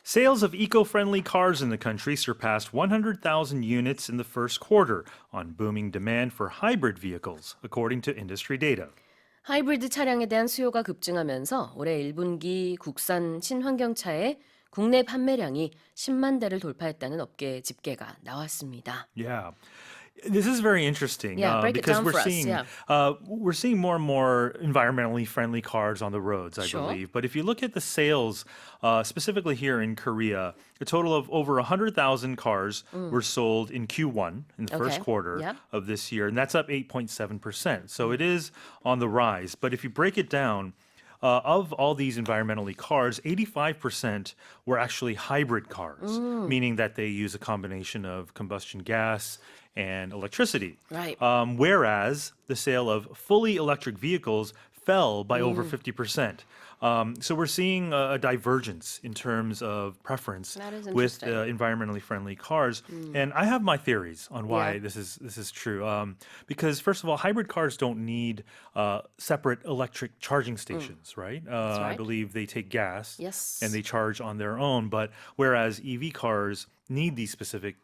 Sales of eco-friendly cars in the country surpassed 100,000 units in the first quarter on booming demand for hybrid vehicles, according to industry data. 하이브리드 차량에 대한 수요가 급증하면서 올해 1분기 국산 친환경차의 국내 판매량이 10만 대를 돌파했다는 업계 집계가 나왔습니다. Yeah. This is very interesting Yeah, break it because down we're for us, seeing yeah. we're seeing more and more environmentally friendly cars on the roads, I Sure. believe. But if you look at the sales, specifically here in Korea, a total of over 100,000 cars were sold in Q1 in the first Okay. quarter Yep. of this year, and that's up 8.7%. So it is on the rise. But if you break it down, of all these environmentally cars, 85% were actually hybrid cars, meaning that they use a combination of combustion gas and electricity. Right. Whereas the sale of fully electric vehicles fell by over 50%. So we're seeing a divergence in terms of preference That is with interesting. environmentally friendly cars, and I have my theories on why Yeah. this is true. Because first of all, hybrid cars don't need separate electric charging stations, right? That's I right. believe they take gas Yes. and they charge on their own. But whereas EV cars need these specific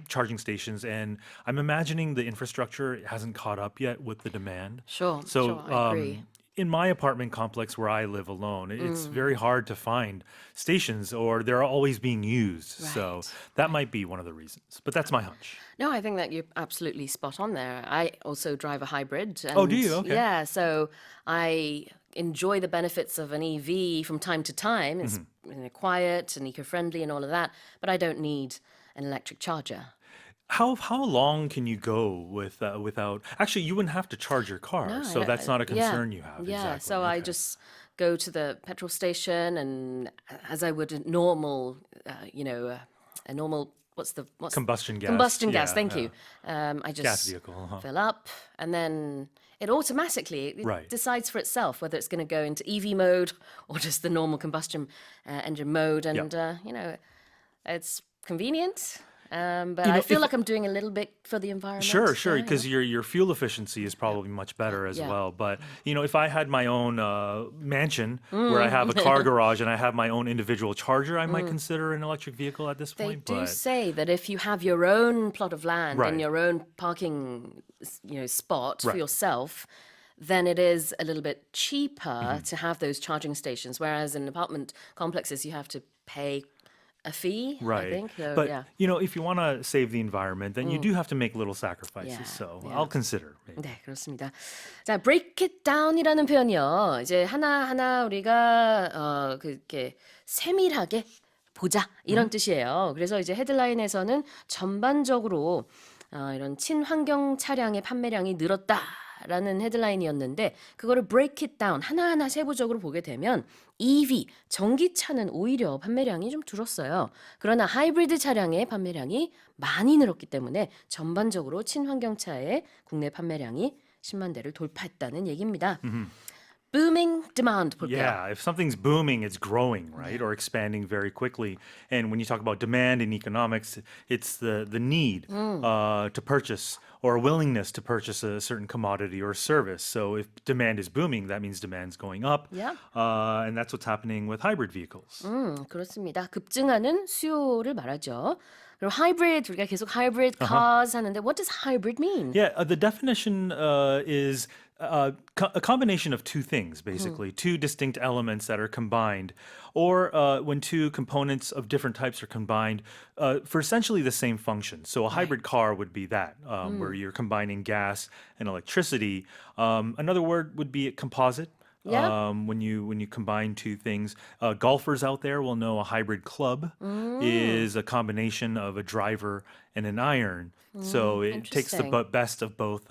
charging stations, and I'm imagining the infrastructure hasn't caught up yet with the demand. Sure, So I agree. in my apartment complex where I live alone, it's very hard to find stations, or they're always being used. So Right, that might be one of the reasons. But that's my hunch. No, I think that you're absolutely spot on there. I also drive a hybrid. Oh, do and you? Okay. Yeah, so I enjoy the benefits of an EV from time to time. It's quiet and eco-friendly and all of that, but I don't need an electric charger. How long can you go without? Actually, you wouldn't have to charge your car, No, so that's not a concern you have. Yeah, Exactly. so I Okay. just go to the petrol station and as I would a normal, a normal, what's Combustion gas. Combustion gas, Yeah, thank yeah. you. I just Gas vehicle. fill up and then it automatically Right. decides for itself whether it's going to go into EV mode or just the normal combustion engine mode. And, it's convenient. But You I know, feel if- like I'm doing a little bit for the environment. Sure, Yeah, because your fuel efficiency is probably much better as Yeah. well. But if I had my own mansion where I have a car garage and I have my own individual charger, I might consider an electric vehicle at this They point. do But say that if you have your own plot of land Right. and your own parking, spot for Right. yourself, then it is a little bit cheaper Mm-hmm. to have those charging stations. Whereas in apartment complexes, you have to pay a fee. I right, think. So, but yeah. if you want to save the environment, then you do have to make little sacrifices. Yeah, So yeah. I'll consider. Maybe. 네, 그렇습니다. 자, break it down이라는 표현이요. 이제 하나하나 우리가 그렇게 세밀하게 보자 이런 뜻이에요. 그래서 이제 헤드라인에서는 전반적으로 이런 친환경 차량의 판매량이 늘었다라는 헤드라인이었는데 그거를 break it down 하나하나 세부적으로 보게 되면 EV 전기차는 오히려 판매량이 좀 줄었어요. 그러나 하이브리드 차량의 판매량이 많이 늘었기 때문에 전반적으로 친환경차의 국내 판매량이 10만 대를 돌파했다는 얘기입니다. Booming demand 볼게요. Yeah, if something's booming, it's growing, right? Or expanding very quickly. And when you talk about demand in economics, it's the need to purchase or a willingness to purchase a certain commodity or service. So if demand is booming, that means demand's going up. Yeah. And that's what's happening with hybrid vehicles. 그렇습니다. 급증하는 수요를 말하죠. 그리고 hybrid 우리가 계속 hybrid cars 하는데 what does hybrid mean? Yeah, the definition is a combination of two things, basically, two distinct elements that are combined, or when two components of different types are combined for essentially the same function. So a hybrid car would be that, where you're combining gas and electricity. Another word would be a composite. Yeah. When you combine two things, golfers out there will know a hybrid club is a combination of a driver and an iron. So it takes the interesting. best of both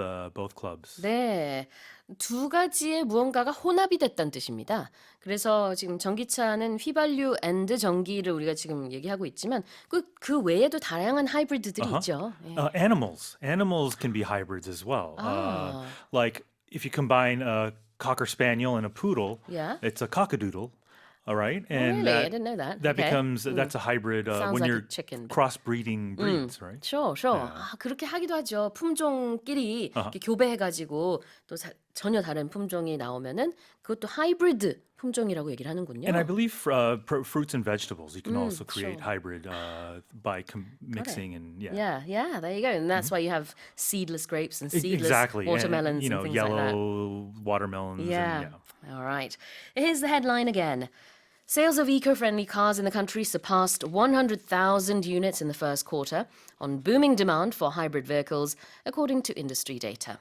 clubs. 네, 두 가지의 무언가가 혼합이 됐다는 뜻입니다. 그래서 지금 전기차는 휘발유 앤드 전기를 우리가 지금 얘기하고 있지만 그 외에도 다양한 하이브리드들이 있죠. 예. Animals can be hybrids as well. Like if you combine a cocker spaniel and a poodle, Yeah. it's a cockadoodle. All right, and really? I didn't know that. that Okay. becomes that's a hybrid Sounds when like a you're chicken, but- crossbreeding breeds, right? Sure. 그렇게 하기도 하죠. 품종끼리 이렇게 교배해가지고 또 전혀 다른 품종이 나오면은 그것도 하이브리드 품종이라고 얘기를 하는군요. And I believe fruits and vegetables, you can also create sure. hybrid by mixing and Yeah, there you go. And that's why you have seedless grapes and seedless exactly. watermelons and, and things like that. yellow watermelons. Yeah. And, All right. Here's the headline again. Sales of eco-friendly cars in the country surpassed 100,000 units in the first quarter on booming demand for hybrid vehicles, according to industry data.